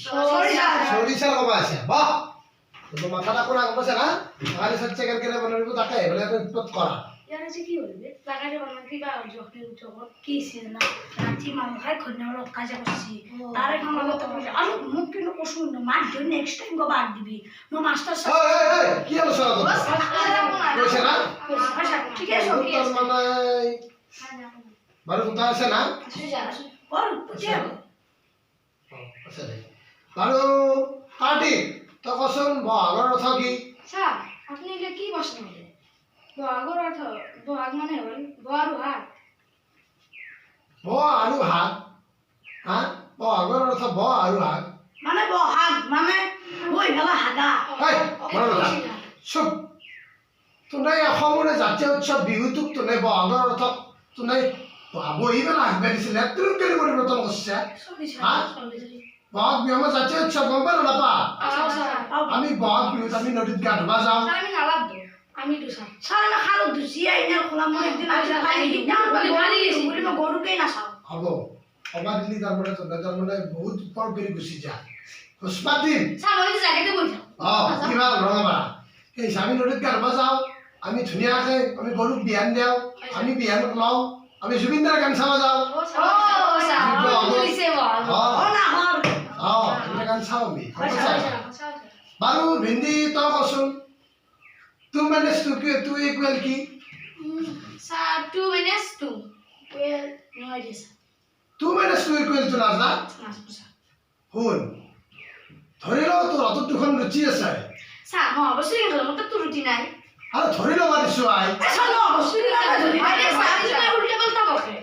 সরিষার কবা আছে বাহ তো মাথাটা কোনা কমছে না আরে সচ্চে করকে বলবো তাকে বলে উৎপত করা ইয়ার আছে কি হইবে লাগারে বানা দিবা যখন যখন কি সিনা রাতি মামা খাই খন্না লোক কাজ করছি তারে মামা তো আর মুখ কিনো পশু না মার জন্য নেক্সট টাইম গো বাদ দিবি মো মাস্টার এই কি হলো সরা তো কইছে না আচ্ছা ঠিক আছে তোর মানে বারো কথা আছে না বল বুঝে আছে রে বারো কাটি তো কসন বহাগর অর্থ কি স্যার আপনি এটা কি প্রশ্ন করলেন বহাগর অর্থ বহাগ মানে হল বহার হাত ব আৰু হাত হ্যাঁ বহাগৰ অৰ্থ ব আৰু হাত মানে বহাগ মানে বই ভেলা হাগা এই মনে ৰাখ চুপ তোনাই অসমৰে জাতীয় উৎসৱ বিহুটোক তোনাই বহাগৰ অৰ্থ তোনাই বহিবে না আগবাই দিছিলে তুমি কেনে পৰিৱৰ্তন কৰিছা বহাগ বিহু আমাৰ জাতীয় উৎসৱ গম পালো নাপা আমি বহাগ বিহুত আমি নদীত গা ধুবা যাওঁ আমি নালাপ আমি দুসা সারা না খালো দুসি আইনা খোলা মনে একদিন আমি খালি ডান বলে খালি বলি মো গরুকেই না খাও হ'ব অবা দিলি তাৰমানে তোনাই তাৰমানে বহুত ওপৰ কৰি গুচি যা পুষ্পাত দিম স্যাৰ ওই জায়গাতে বইছো কিবা ৰঙাবা এই আমি নদীত গা ধুবা যাওঁ আমি ধুনীয়াকৈ আমি গৰুক বিহান দিওঁ আমি বিহানক লওঁ আমি জুবিনদাৰ গান চাব যাওঁ ও স্যাৰ পুলিশে বল ও না হৰ আমি গান চাওঁ আমি বাৰু ভিন্দি তই কচোন তুই মানে তুই ইকুৱেল কি sir 2 minutes 2 well no idea তুই মানে তুই ইকুৱেল টু নাজনা শুন ধৰি ল তোৰ হাতত দুখন ৰুচি আছে স্যাৰ মই অবশ্যই গেল মত তো ৰুটি নাই আৰু ধৰি ল'বা দিছো আই স্যার মই অবশ্যই না ধরি আরে স্যার তুমি উল্টা পাল্টা বকে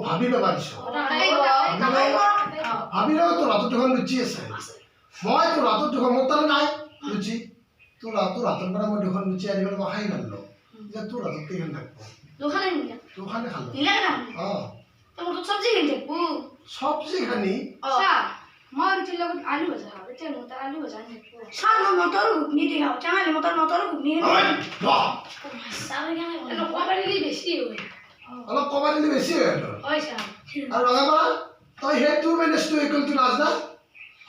ভাবি ল'বা দিছো ভাবি ল তোৰ হাতত দুখন ৰুচি আছে মই তোৰ হাতত দুখন মোৰ তাত নাই ৰুচি তোৰ হাতৰ পৰা মই দুখন ৰুচি আনি পেলাই মই খাই নালো যে তোৰ হাতত কেইখন থাকব দোকানে নিলা তোৰখানে খালো নিলা না তোমার তো সবজি কিনতে পু চব্জি খানি স্যার মই রুটির লগত আলু ভাজা খাবে তেল মতো আলু ভাজা নিতে স্যার মই মটর ঘুগনি দি খাও চাঙালি মটর ঘুগনি স্যার এখানে কবাড়ি দি বেশি হয় অলপ কমাই দিলে বেছি হয় তোৰ হয় স্যাৰ আৰু ৰঙাবা তই সেই তোৰ মাইনাছ টু ইকুৱেল টু নাজনা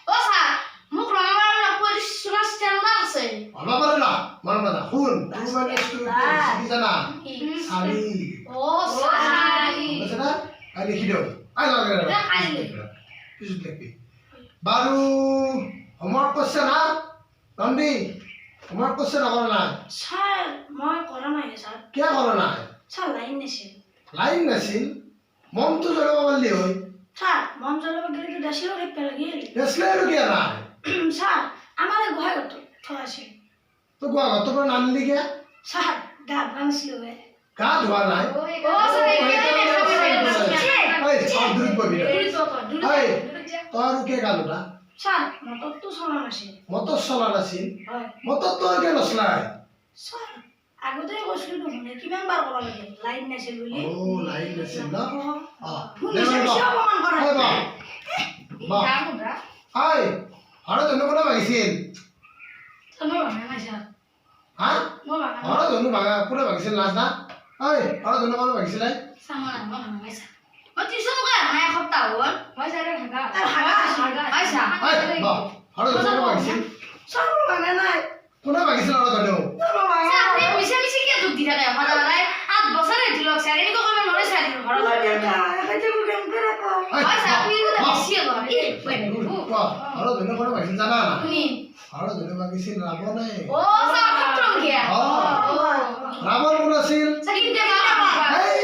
ও স্যাৰ মোক ৰঙাবাৰ না পৰিশুনা স্ট্যান্ডাৰ্ড আছে অলপ পাৰে না মনত না শুন তোৰ মাইনাছ টু কি জানা চাৰি ও স্যাৰ আছে না আই লিখি দিওঁ আই লাগে পিছত লিখবি বাৰু হোমৱৰ্ক কৰিছে না নন্দী হোমৱৰ্ক কৰিছে না কৰা নাই স্যাৰ মই কৰা নাই স্যাৰ কিয় কৰা নাই স্যাৰ লাইন নাছিল লাইন নাছিল মনটো জ্বলাব পাৰিলি হয় স্যাৰ মন জ্বলাব গেলে তো দেশেও দেখতে লাগিল দেশলে আৰু কিয় নাই স্যাৰ আমাৰ গুহায় গত থোয়া আছে তো গোৱা ঘৰটোৰ পৰা নানিলি কিয় স্যাৰ গা ভাঙছিল বে গা ধোৱা নাই ও স্যাৰ দূৰত বহিবি তই আৰু কিয় গা ধোলা স্যাৰ মটৰ তো চলা নাছিল মটৰ চলা নাছিল হয় মটৰটো আৰু কিয় নচলাই স্যাৰ আগতে কৈছিলো দেখোন কিমান বাৰ ক'ব লাগে লাইন নাছিল বুলি লাইন নাছিল ন অপমান কৰে হাই হৰ ধনু কোনে ভাগিছিল মই ভাঙা নাই স্যাৰ হা মই ভাঙা হৰ ধনু ভাগা কোনে ভাগিছিল নাজনা ঐ হৰ ধনু কোনে ভাগিছিল মই ভাঙা নাই স্যাৰ মই টিউশন কৰা নাই এসপ্তাহ হ'ল মই স্যাৰ হাগা হৰ ধনু ভাগিছিল স্যাৰ মই ভাঙা নাই কোনে ভাগিছিল হৰ ধনু স্যাৰ আপনি মিছা মিছি কি দুখ দি থাকে সদায় 8 বছৰ হইছিল স্যাৰ এনেকৈ কম নৰে স্যাৰ ঘৰ লাগে হয় স্যাৰ আপনি তো বেশি গো হৰ ধনু কোনে ভাগিছিল জানা না শুনি হৰ ধনু ভাগিছিল ৰাৱণে ও স্যাৰ খতম গিয়া ৰাৱণ কোন আছিল সাকিনতে এই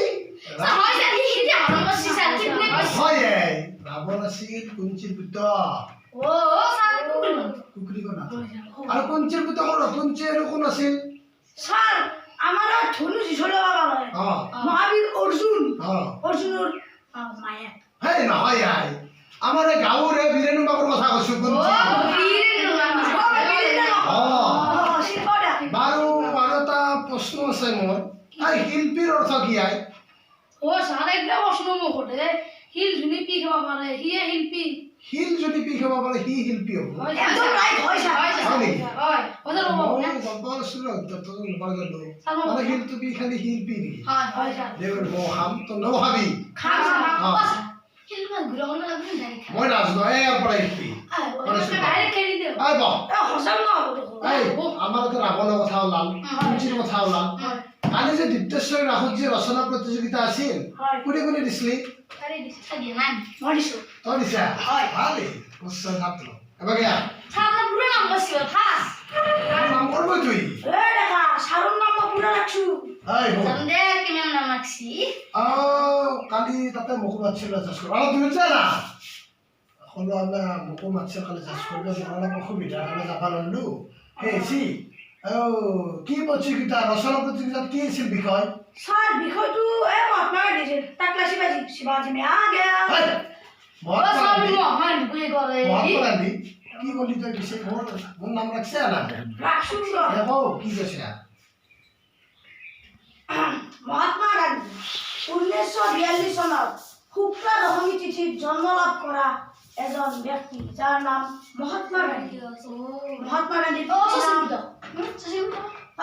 স্যাৰ হয় স্যাৰ কি হৰম বসি স্যাৰ ঠিক নে হয় ৰাৱণ আছিল কুঞ্চিৰ পুত্ৰ ও স্যাৰ কুকুৰি কোন আৰু কুঞ্চিৰ পুত্ৰ কুঞ্চি আৰু কোন আছিল স্যাৰ আমাৰ ধনু শিশলে বাবা হয় মহাবীৰ অৰ্জুনেৰ মায়া হেই নহয় আই আমাৰ গাঁৱৰে বীৰেণ বাবুৰ কথা কৈছো কুঞ্চি বাৰু আৰু এটা প্ৰশ্ন আছে মোৰ আই শিল্পীৰ অৰ্থ কি আই ও স্যার একটা প্রশ্ন মুখতে হিল জুনি পি খাবা পারে হিয়ে শিল্পী শিল যদি পি খাব পাৰে সি শিল্পী হ'ব একদম ৰাইট হয় স্যাৰ হয় ওদেৰ মানে শিলটো পি খালি শিল্পী নেকি হয় স্যাৰ দেউৰ খাম তো নভাবি খাম হিল মা বিলখন লাগবে ডাইরেক্ট মই নাজনো এর পরে কি ডাইরেক্ট খেলি দিও আই বহ হসাম না হবো এই আমার তো রাবণের কথা ওলাল কুঞ্চির কথা ওলাল কালি যে দীপ্তেশ্বরী রাহুত যে রচনা প্রতিযোগিতা আছিল কোনে কোনে দিছিলি আরে দিছে দিয়ে নাই মরিছো তই দিছা হয় ভালে উচ্চ ছাত্র এবার গিয়া ছাড়া পুরো নাম বসিও ফাস নাম করবো তুই এই দেখা সারুন নাম পুরো রাখছু এই বল সন্দেহ কেমন নাম রাখছি কালি তাতে মুখ মাছিল চাষ করবো তুমি যা না হলো আমরা মুখ মাছিল কালি চাষ করবে আমার অসুবিধা আমি যাবা ললো হেছি কি প্রতিযোগিতা রচনা প্রতিযোগিতা কি আছিল বিষয় স্যার বিষয়টো এ মহাত্মা গান্ধী তাকলা শিবাজী মে আ গয়া মহাত্মা মহাত্মা গান্ধী কি বলি তুই বিষয় মোর নাম রাখছে না রাখছু দেখো কি কৈছে মহাত্মা গান্ধী 1942 চনত শুক্লা দশমী তিথিত জন্ম লাভ কৰা এজন ব্যক্তি যাৰ নাম মহাত্মা গান্ধী মহাত্মা গান্ধী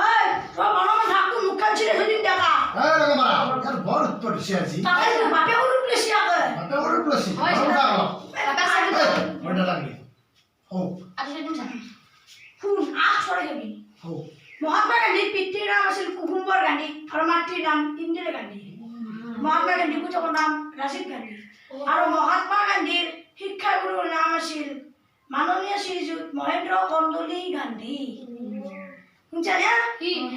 এই তোর মনে থাকতো মুখান ছিঁড়ে সেদিন দেখা এই রকম আর বড় উত্তর দিছে আজি তাকে বাপে করে প্লেসি আগে বাপে বড় প্লাসি হয় মনটা লাগি হো শুন আঠ ছড়ে যাবি হো মহাত্মা গান্ধীৰ পিতৃৰ নাম আছিল কুসুম্বৰ গান্ধী আৰু মাতৃৰ নাম ইন্দিৰা গান্ধী মহাত্মা গান্ধীৰ পুতেকৰ নাম ৰাজীৱ গান্ধী আৰু মহাত্মা গান্ধীৰ শিক্ষাগুৰুৰ নাম আছিল মাননীয় শ্ৰীযুত মহেন্দ্ৰ কন্দলী গান্ধী শুনছানে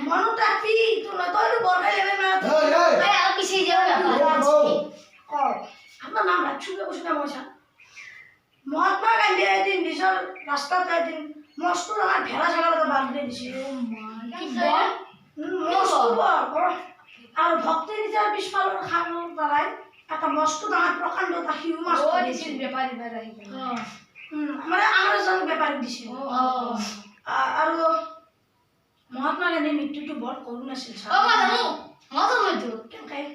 মনত ৰাখবি তইতো বৰখাই লেবে না এই আৰু পিছে যাও হো আপনাৰ নাম ৰাখছু কৈছো না মই মহাত্মা গান্ধীয়ে এদিন নিজৰ ৰাস্তাত এদিন মস্ত ডাঙৰ ভেড়া ছাগল বান্ধি দিছিল আৰু ভক্তি নিজৰ পিছফালৰ খালৰ পৰাই এটা মস্ত ডাঙৰ প্ৰকাণ্ড এটা শিউ মাছ দিছিল বেপাৰী মানে আমাৰ এজন বেপাৰীক দিছিল আৰু মহাত্মা গান্ধীৰ মৃত্যুটো বৰ কৰুণ আছিল কেনেকৈ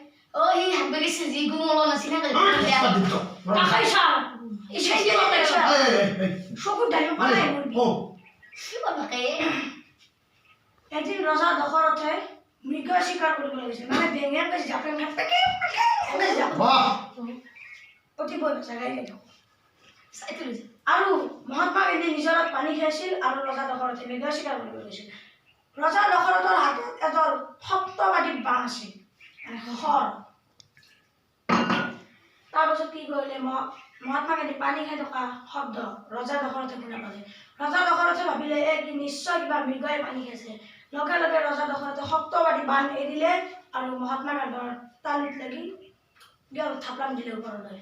এদিন ৰজা দশৰথে মৃগ শিকাৰ কৰিবলৈ গৈছিল মানে বেঙেৰ কাছে জাপে অতি ভয় আৰু মহাত্মা গান্ধী নিজৰত পানী খাইছিল আৰু ৰজা দশৰথে মৃগ শিকাৰ কৰিবলৈ গৈছিল ৰজা দশৰথৰ হাতত এডাল সপ্তবাদী বাণ আছিল শৰ তাৰপিছত কি কৰিলে মহাত্মা গান্ধী পানী খাই থকা শব্দ ৰজা দশৰথে শুনা পালে ৰজা দশৰথে ভাবিলে কি নিশ্চয় কিবা মৃগই পানী খাইছে লগে লগে ৰজা দশৰথে সপ্তবাদী বাণ এৰিলে আৰু মহাত্মা গান্ধীৰ তালিত লাগি থাপলাম দিলে ওপৰলৈ